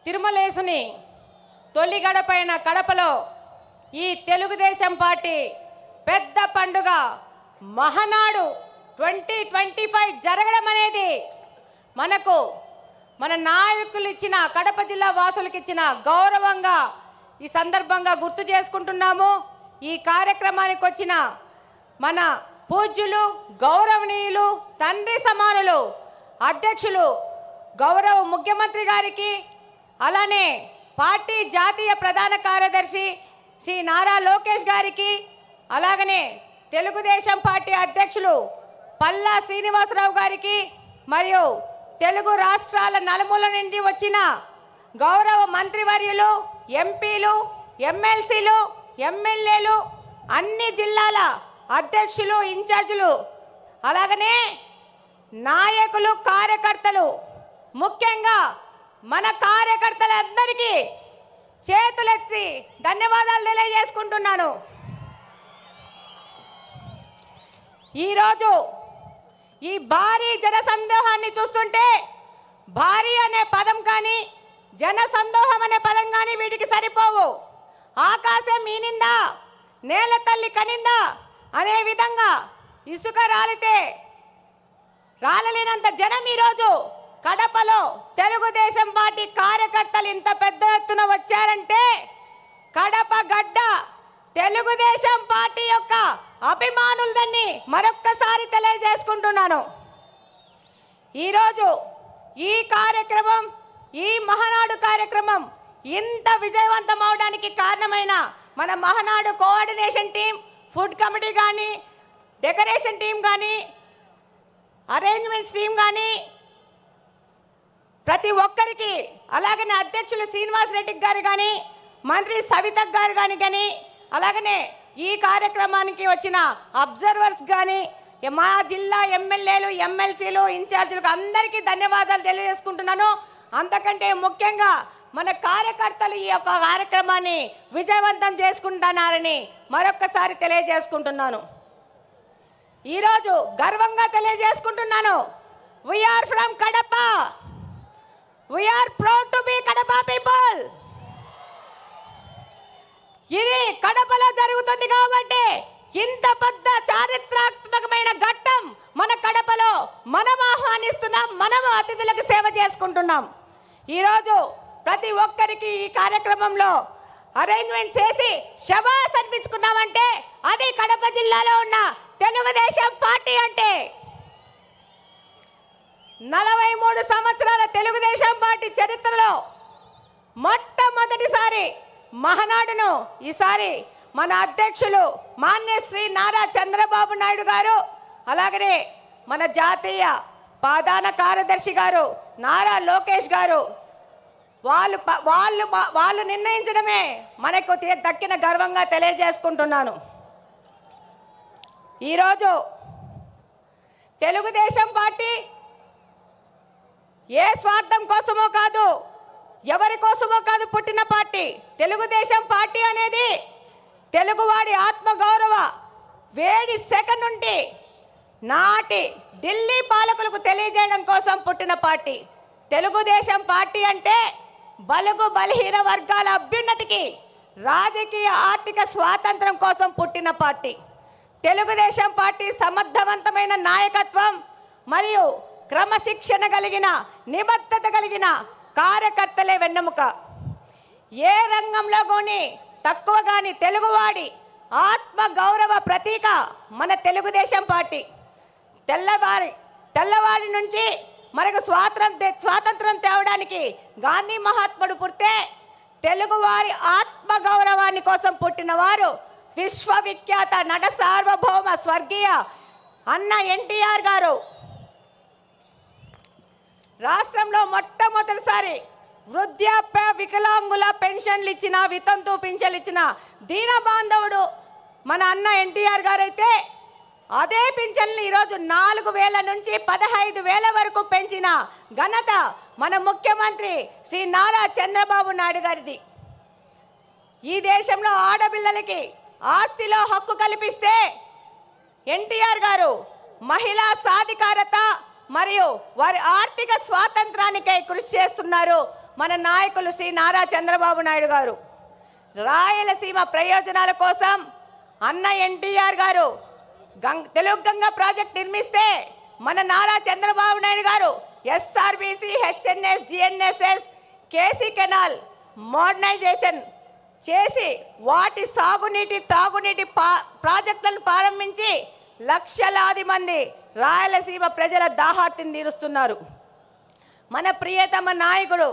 తిరుమలేసుని తొలి గడపైన కడపలో ఈ తెలుగుదేశం పార్టీ పెద్ద పండుగ మహానాడు 2025 జరగడం అనేది మనకు మన నాయకులు ఇచ్చిన కడప జిల్లా వాసులకు ఇచ్చిన గౌరవంగా ఈ సందర్భంగా గుర్తు చేసుకుంటున్నాము. ఈ కార్యక్రమానికి వచ్చిన మన పూజ్యులు గౌరవనీయులు తండ్రి సమానులు అధ్యక్షులు గౌరవ ముఖ్యమంత్రి గారికి, అలానే పార్టీ జాతీయ ప్రధాన కార్యదర్శి శ్రీ నారా లోకేష్ గారికి, అలాగనే తెలుగుదేశం పార్టీ అధ్యక్షులు పల్లా శ్రీనివాసరావు గారికి, మరియు తెలుగు రాష్ట్రాల నలుమూల నుండి వచ్చిన గౌరవ మంత్రివర్యులు, ఎంపీలు, ఎమ్మెల్సీలు, ఎమ్మెల్యేలు, అన్ని జిల్లాల అధ్యక్షులు, ఇన్ఛార్జీలు, అలాగనే నాయకులు, కార్యకర్తలు, ముఖ్యంగా మన కార్యకర్తలందరికీ చేతులెత్తి ధన్యవాదాలు తెలియజేసుకుంటున్నాను. ఈరోజు ఈ భారీ జనసందోహాన్ని చూస్తుంటే భారీ అనే పదం కానీ జనసందోహం అనే పదం కానీ వీటికి సరిపోవు. ఆకాశం ఈనిందా, నేల తల్లి కనిందా అనే విధంగా ఇసుక రాలితే రాలలేనంత జనం ఈరోజు కడపలో తెలుగుదేశం పార్టీ కార్యకర్తలు ఇంత పెద్ద ఎత్తున వచ్చారంటే కడప గడ్డ తెలుగుదేశం పార్టీ యొక్క అభిమానులదని మరొక్కసారి తెలియజేసుకుంటున్నాను. ఈరోజు ఈ కార్యక్రమం, ఈ మహానాడు కార్యక్రమం ఇంత విజయవంతం అవడానికి కారణమైన మన Mahanadu coordination team, food committee కానీ, డెకరేషన్ టీం కానీ, అరేంజ్మెంట్స్ టీం కానీ, ప్రతి ఒక్కరికి, అలాగనే అధ్యక్షులు శ్రీనివాస్ రెడ్డి గారు కానీ, మంత్రి సవిత గారు కానీ, అలాగనే ఈ కార్యక్రమానికి వచ్చిన అబ్జర్వర్స్ కానీ, మా జిల్లా ఎమ్మెల్యేలు, ఎమ్మెల్సీలు, ఇన్ఛార్జీలకు అందరికీ ధన్యవాదాలు తెలియజేసుకుంటున్నాను. అంతకంటే ముఖ్యంగా మన కార్యకర్తలు ఈ యొక్క కార్యక్రమాన్ని విజయవంతం చేసుకుంటున్నారని మరొక్కసారి తెలియజేసుకుంటున్నాను. ఈరోజు గర్వంగా తెలియజేసుకుంటున్నాను, we are from Kadapa, we are proud to be Kadapa people. ఇది కడపలో జరుగుతుంది కాబట్టి ఇంత పెద్ద చారిత్రాత్మకమైన ఘట్టం మన కడపలో మనం ఆహ్వానిస్తున్నాం, మనం అతిథులకు సేవ చేసుకుంటున్నాం. ఈరోజు ప్రతి ఒక్కరికి ఈ కార్యక్రమంలో అరేంజ్మెంట్ చేసి శభాస్ అనిపించుకున్నామంటే అది కడప జిల్లాలో ఉన్న తెలుగుదేశం పార్టీ అంటే. 43 సంవత్సరాల తెలుగుదేశం పార్టీ చరిత్రలో మొట్టమొదటిసారి మహానాడును ఈసారి మన అధ్యక్షులు మాన్య శ్రీ నారా చంద్రబాబు నాయుడు గారు, అలాగనే మన జాతీయ ప్రధాన కార్యదర్శి గారు నారా లోకేష్ గారు వాళ్ళు నిర్ణయించడమే మనకు దక్కిన గర్వంగా తెలియజేసుకుంటున్నాను. ఈరోజు తెలుగుదేశం పార్టీ ఏ స్వార్థం కోసమో కాదు, ఎవరి కోసమో కాదు పుట్టిన పార్టీ. తెలుగుదేశం పార్టీ అనేది తెలుగువాడి ఆత్మగౌరవ వేడి సెకన్ నుండి నాటి ఢిల్లీ పాలకులకు తెలియజేయడం కోసం పుట్టిన పార్టీ. తెలుగుదేశం పార్టీ అంటే బలుగు బలహీన వర్గాల అభ్యున్నతికి, రాజకీయ ఆర్థిక స్వాతంత్రం కోసం పుట్టిన పార్టీ. తెలుగుదేశం పార్టీ సమర్థవంతమైన నాయకత్వం మరియు క్రమశిక్షణ కలిగిన, నిబద్ధత కలిగిన కార్యకర్తలే వెన్నెముక. ఏ రంగంలో కానీ తక్కువ కానీ తెలుగువాడి ఆత్మ గౌరవ ప్రతీక మన తెలుగుదేశం పార్టీ. తెల్లవారి నుంచి మనకు స్వాతంత్రం తేవడానికి గాంధీ మహాత్ముడు పుడితే తెలుగువారి ఆత్మ గౌరవాన్ని కోసం పుట్టిన వారు విశ్వవిఖ్యాత నట సార్వభౌమ స్వర్గీయ అన్న ఎన్టీఆర్ గారు. రాష్ట్రంలో మొట్టమొదటిసారి వృద్ధాప్య వికలాంగుల పెన్షన్లు ఇచ్చిన, వితంతు పింఛన్లు ఇచ్చిన దీన బాంధవుడు మన అన్న ఎన్టీఆర్ గారు అయితే అదే పింఛన్లు ఈరోజు 4,000 నుంచి 15,000 వరకు పెంచిన ఘనత మన ముఖ్యమంత్రి శ్రీ నారా చంద్రబాబు నాయుడు గారిది. ఈ దేశంలో ఆడపిల్లలకి ఆస్తిలో హక్కు కల్పిస్తే ఎన్టీఆర్ గారు మహిళా సాధికారత మరియు వారి ఆర్థిక స్వాతంత్రానికై కృషి చేస్తున్నారు. మన నాయకులు శ్రీ నారా చంద్రబాబు నాయుడు గారు. రాయలసీమ ప్రయోజనాల కోసం అన్న ఎన్టీఆర్ గారు తెలుగు గంగా ప్రాజెక్ట్ నిర్మిస్తే మన నారా చంద్రబాబు నాయుడు గారు SRBC, HNS, GNSS, KC canal modernisation చేసి వాటి సాగునీటి తాగునీటి ప్రాజెక్టులను ప్రారంభించి లక్షలాది మంది రాయలసీమ ప్రజల దాహార్తిని తీరుస్తున్నారు. మన ప్రియతమ నాయకుడు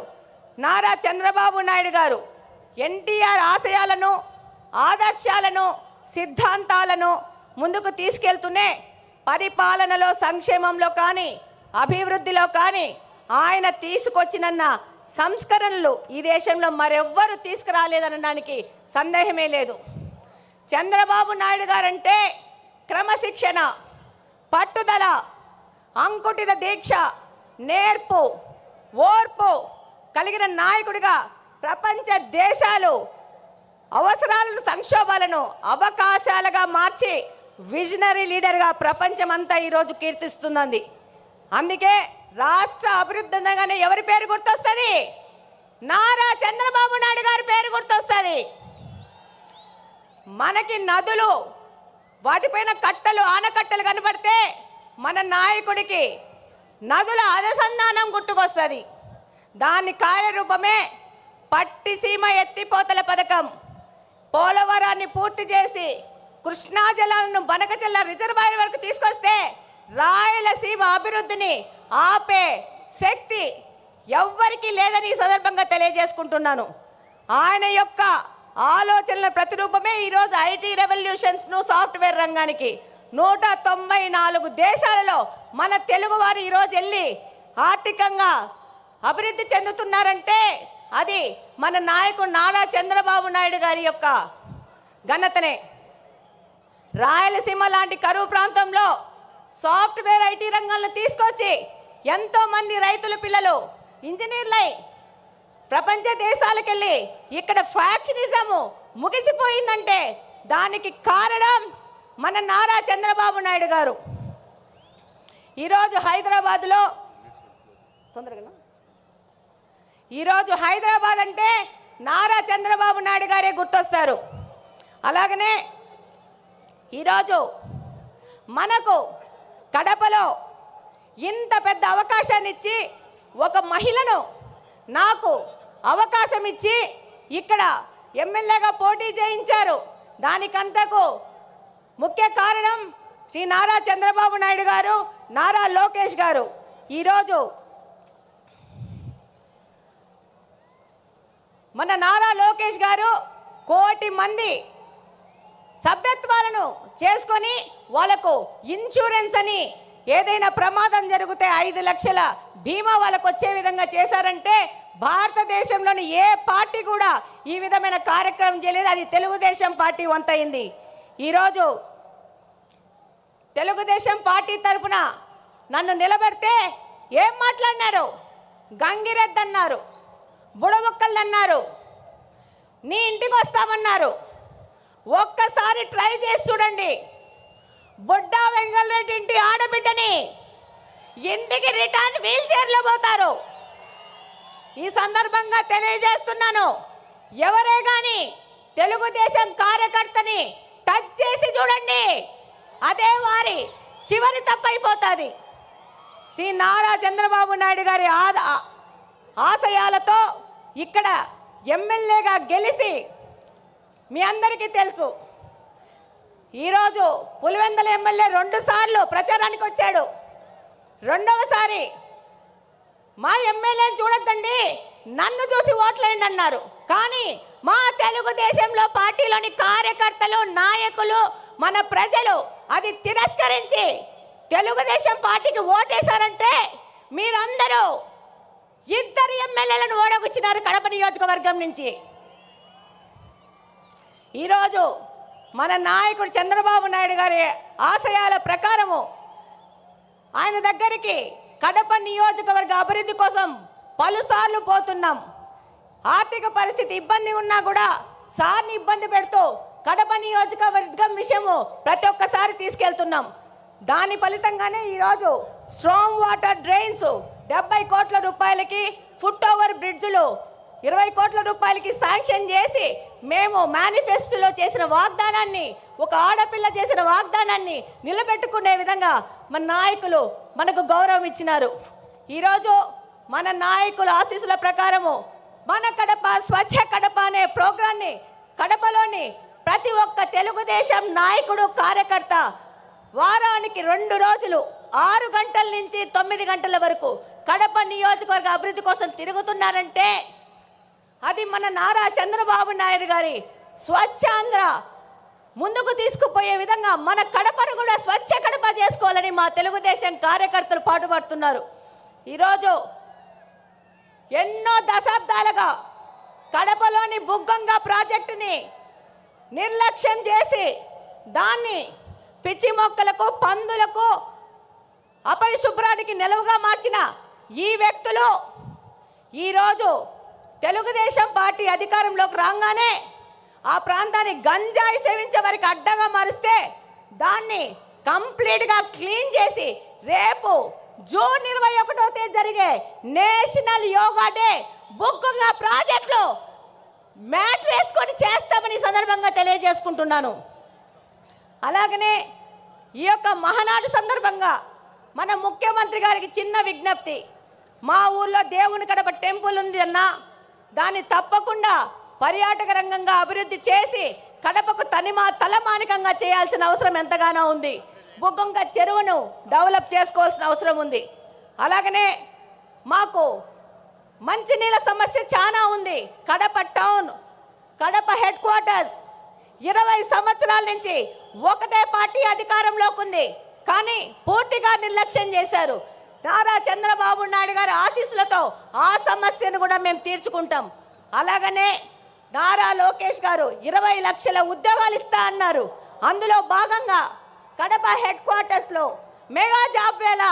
నారా చంద్రబాబు నాయుడు గారు ఎన్టీఆర్ ఆశయాలను, ఆదర్శాలను, సిద్ధాంతాలను ముందుకు తీసుకెళ్తూనే పరిపాలనలో, సంక్షేమంలో కానీ, అభివృద్ధిలో కానీ ఆయన తీసుకొచ్చినన్న సంస్కరణలు ఈ దేశంలో మరెవ్వరూ తీసుకురాలేదనడానికి సందేహమే లేదు. చంద్రబాబు నాయుడు గారంటే క్రమశిక్షణ, పట్టుదల, అంకుటిత దీక్ష, నేర్పు, ఓర్పు కలిగిన నాయకుడిగా ప్రపంచ దేశాలు అవసరాలను, సంక్షోభాలను అవకాశాలుగా మార్చి విజనరీ లీడర్గా ప్రపంచమంతా ఈరోజు కీర్తిస్తున్నది. అందుకే రాష్ట్ర అభివృద్ధి అనగానే ఎవరి పేరు గుర్తొస్తుంది? నారా చంద్రబాబు నాయుడు గారి పేరు గుర్తొస్తుంది. మనకి నదులు, వాటిపైన కట్టలు, ఆనకట్టలు కనబడితే మన నాయకుడికి నదుల అనుసంధానం గుర్తుకొస్తుంది. దాని కార్యరూపమే పట్టిసీమ ఎత్తిపోతల పథకం. పోలవరాన్ని పూర్తి చేసి కృష్ణా జలాలను బనకచెల్ల రిజర్వాయర్ వరకు తీసుకొస్తే రాయలసీమ అభివృద్ధిని ఆపే శక్తి ఎవ్వరికీ లేదని ఈ సందర్భంగా తెలియజేసుకుంటున్నాను. ఆయన యొక్క ఆలోచనల ప్రతిరూపమే ఈరోజు ఐటీ రెవల్యూషన్స్ను, సాఫ్ట్వేర్ రంగానికి 194 దేశాలలో మన తెలుగువారు ఈరోజు వెళ్ళి ఆర్థికంగా అభివృద్ధి చెందుతున్నారంటే అది మన నాయకుడు నారా చంద్రబాబు నాయుడు గారి యొక్క ఘనతనే. రాయలసీమ లాంటి కరువు ప్రాంతంలో సాఫ్ట్వేర్ ఐటీ రంగాలను తీసుకొచ్చి ఎంతోమంది రైతుల పిల్లలు ఇంజనీర్లై ప్రపంచ దేశాలకు వెళ్ళి ఇక్కడ ఫ్యాక్షనిజము ముగిసిపోయిందంటే దానికి కారణం మన నారా చంద్రబాబు నాయుడు గారు. ఈరోజు హైదరాబాద్ అంటే నారా చంద్రబాబు నాయుడు గారే గుర్తొస్తారు. అలాగనే ఈరోజు మనకు కడపలో ఇంత పెద్ద అవకాశాన్ని ఇచ్చి ఒక మహిళను నాకు అవకాశం ఇచ్చి ఇక్కడ ఎమ్మెల్యేగా పోటీ చేయించారు. దానికంతకు ముఖ్య కారణం శ్రీ నారా చంద్రబాబు నాయుడు గారు, నారా లోకేష్ గారు. ఈరోజు మన నారా లోకేష్ గారు 1 కోటి మంది సభ్యత్వాలను చేసుకొని వాళ్ళకు ఇన్సూరెన్స్ అని ఏదైనా ప్రమాదం జరిగితే 5 లక్షల బీమా వాళ్ళకు వచ్చే విధంగా చేశారంటే భారతదేశంలోని ఏ పార్టీ కూడా ఈ విధమైన కార్యక్రమం చేయలేదు. అది తెలుగుదేశం పార్టీ వంతైంది. ఈరోజు తెలుగుదేశం పార్టీ తరఫున నన్ను నిలబెడితే ఏం మాట్లాడినారు? గంగిరెద్దు అన్నారు, బుడబుక్కలు అన్నారు, నీ ఇంటికి వస్తామన్నారు. ఒక్కసారి ట్రై చేసి చూడండి. బుడ్డా వెంగళరెడ్డి ఇంటి ఆడబిడ్డని ఇంటికి రిటర్న్ వీల్ చైర్లో పోతారు. ఈ సందర్భంగా తెలియజేస్తున్నాను, ఎవరే కానీ తెలుగుదేశం కార్యకర్తని టచ్ చేసి చూడండి, అదే వారి చివరి తప్పైపోతుంది. శ్రీ నారా చంద్రబాబు నాయుడు గారి ఆశయాలతో ఇక్కడ ఎమ్మెల్యేగా గెలిచి మీ అందరికీ తెలుసు. ఈరోజు పులివెందుల ఎమ్మెల్యే 2 సార్లు ప్రచారానికి వచ్చాడు. రెండవసారి మా ఎమ్మెల్యేని చూడొద్దండి, నన్ను చూసి ఓట్లేయండి అన్నారు. కానీ మా తెలుగుదేశంలో పార్టీలోని కార్యకర్తలు, నాయకులు, మన ప్రజలు అది తిరస్కరించి తెలుగుదేశం పార్టీకి ఓటేశారంటే మీరందరూ 2 ఎమ్మెల్యేలను ఓడగొచ్చినారు కడప నియోజకవర్గం నుంచి. ఈరోజు మన నాయకుడు చంద్రబాబు నాయుడు గారి ఆశయాల ప్రకారము ఆయన దగ్గరికి కడప నియోజకవర్గ అభివృద్ధి కోసం పలుసార్లు పోతున్నాం. ఆర్థిక పరిస్థితి ఇబ్బంది ఉన్నా కూడా సార్ని ఇబ్బంది పెడుతూ కడప నియోజకవర్గం విషయము ప్రతి ఒక్కసారి తీసుకెళ్తున్నాం. దాని ఫలితంగానే ఈరోజు స్ట్రాంగ్ వాటర్ డ్రైన్స్ 70 కోట్ల రూపాయలకి ఫుట్ ఓవర్ బ్రిడ్జ్లు 20 కోట్ల రూపాయలకి శాంక్షన్ చేసి మేము మేనిఫెస్టోలో చేసిన వాగ్దానాన్ని, ఒక ఆడపిల్ల చేసిన వాగ్దానాన్ని నిలబెట్టుకునే విధంగా మన నాయకులు మనకు గౌరవం ఇచ్చినారు. ఈరోజు మన నాయకుల ఆశీస్సుల ప్రకారము మన కడప స్వచ్ఛ కడప అనే ప్రోగ్రాన్ని కడపలోని ప్రతి ఒక్క తెలుగుదేశం నాయకుడు కార్యకర్త వారానికి 2 రోజులు 6 గంటల నుంచి 9 గంటల వరకు కడప నియోజకవర్గ అభివృద్ధి కోసం తిరుగుతున్నారంటే అది మన నారా చంద్రబాబు నాయుడు గారి స్వచ్ఛాంధ్ర ముందుకు తీసుకుపోయే విధంగా మన కడపను కూడా స్వచ్ఛ కడప చేసుకోవాలని మా తెలుగుదేశం కార్యకర్తలు పాటుపడుతున్నారు. ఈరోజు ఎన్నో దశాబ్దాలుగా కడపలోని బుగ్గంగ ప్రాజెక్టుని నిర్లక్ష్యం చేసి దాన్ని పిచ్చి మొక్కలకు, పందులకు, అపరిశుభ్రానికి నిలువుగా మార్చిన ఈ వ్యక్తులు ఈరోజు తెలుగుదేశం పార్టీ అధికారంలోకి రాగానే ఆ ప్రాంతాన్ని గంజాయి సేవించే వారికి అడ్డగా మారిస్తే దాన్ని కంప్లీట్గా క్లీన్ చేసి రేపు జూన్ 21వ తేదీ జరిగే నేషనల్ యోగా డే బుగ్గంగ ప్రాజెక్టులో మ్యాట్ వేసుకొని చేస్తామని సందర్భంగా తెలియజేసుకుంటున్నాను. అలాగనే ఈ యొక్క మహానాడు సందర్భంగా మన ముఖ్యమంత్రి గారికి చిన్న విజ్ఞప్తి. మా ఊర్లో దేవుని కడప టెంపుల్ ఉంది అన్న, దాన్ని తప్పకుండా పర్యాటక రంగంగా అభివృద్ధి చేసి కడపకు తలమానికంగా చేయాల్సిన అవసరం ఎంతగానో ఉంది. బుగ్గంగ చెరువును డెవలప్ చేసుకోవాల్సిన అవసరం ఉంది. అలాగనే మాకు మంచినీళ్ళ సమస్య చాలా ఉంది. Kadapa town, Kadapa head quarters 20 సంవత్సరాల నుంచి ఒకటే పార్టీ అధికారంలోకి ఉంది, కానీ పూర్తిగా నిర్లక్ష్యం చేశారు. నారా చంద్రబాబు నాయుడు గారి ఆశీస్సులతో ఆ సమస్యను కూడా మేము తీర్చుకుంటాం. అలాగనే నారా లోకేష్ గారు 20 లక్షల ఉద్యోగాలు ఇస్తా అన్నారు. అందులో భాగంగా కడప హెడ్ క్వార్టర్స్లో మెగా జాబ్ వేళ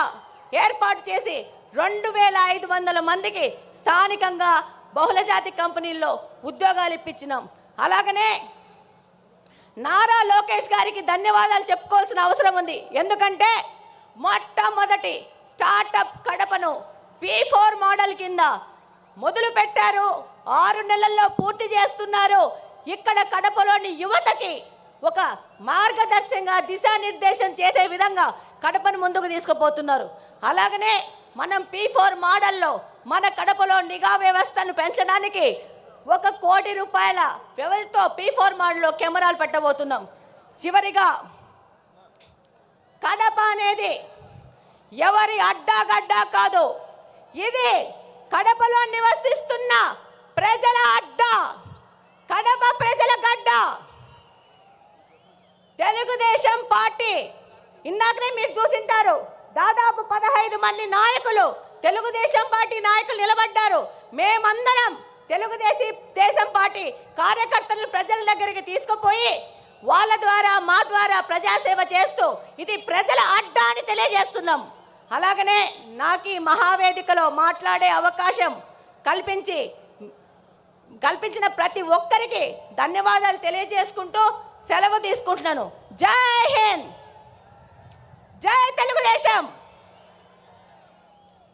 ఏర్పాటు చేసి 2500 మందికి స్థానికంగా బహుళజాతి కంపెనీల్లో ఉద్యోగాలు ఇప్పించినాం. అలాగనే నారా లోకేష్ గారికి ధన్యవాదాలు చెప్పుకోవాల్సిన అవసరం ఉంది. ఎందుకంటే మొట్టమొదటి స్టార్టప్ కడపను P4 మోడల్ కింద మొదలు పెట్టారు. 6 నెలల్లో పూర్తి చేస్తున్నారు. ఇక్కడ కడపలోని యువతకి ఒక మార్గదర్శకంగా దిశానిర్దేశం చేసే విధంగా కడపను ముందుకు తీసుకుపోతున్నారు. అలాగనే మనం P4 మోడల్లో మన కడపలో నిఘా వ్యవస్థను పెంచడానికి 1 కోటి రూపాయల వ్యవధితో P4 మోడల్లో కెమెరాలు పెట్టబోతున్నాం. చివరిగా కడప అనేది ఎవరి అడ్డాగడ్డా కాదు, ఇది కడపలో నివసిస్తున్న ప్రజల అడ్డా, కడప ప్రజల గడ్డ. తెలుగుదేశం పార్టీ ఇందాకనే మీరు చూసింటారు, దాదాపు 15 మంది నాయకులు తెలుగుదేశం పార్టీ నాయకులు నిలబడ్డారు. మేమందరం తెలుగుదేశం పార్టీ కార్యకర్తలను ప్రజల దగ్గరికి తీసుకుపోయి వాళ్ళ ద్వారా మా ద్వారా ప్రజాసేవ చేస్తూ ఇది ప్రజల అడ్డా అని తెలియజేస్తున్నాం. అలాగనే నాకు ఈ మహావేదికలో మాట్లాడే అవకాశం కల్పించిన ప్రతి ఒక్కరికి ధన్యవాదాలు తెలియజేసుకుంటూ సెలవు తీసుకుంటున్నాను. జై హింద్, జై తెలుగుదేశం.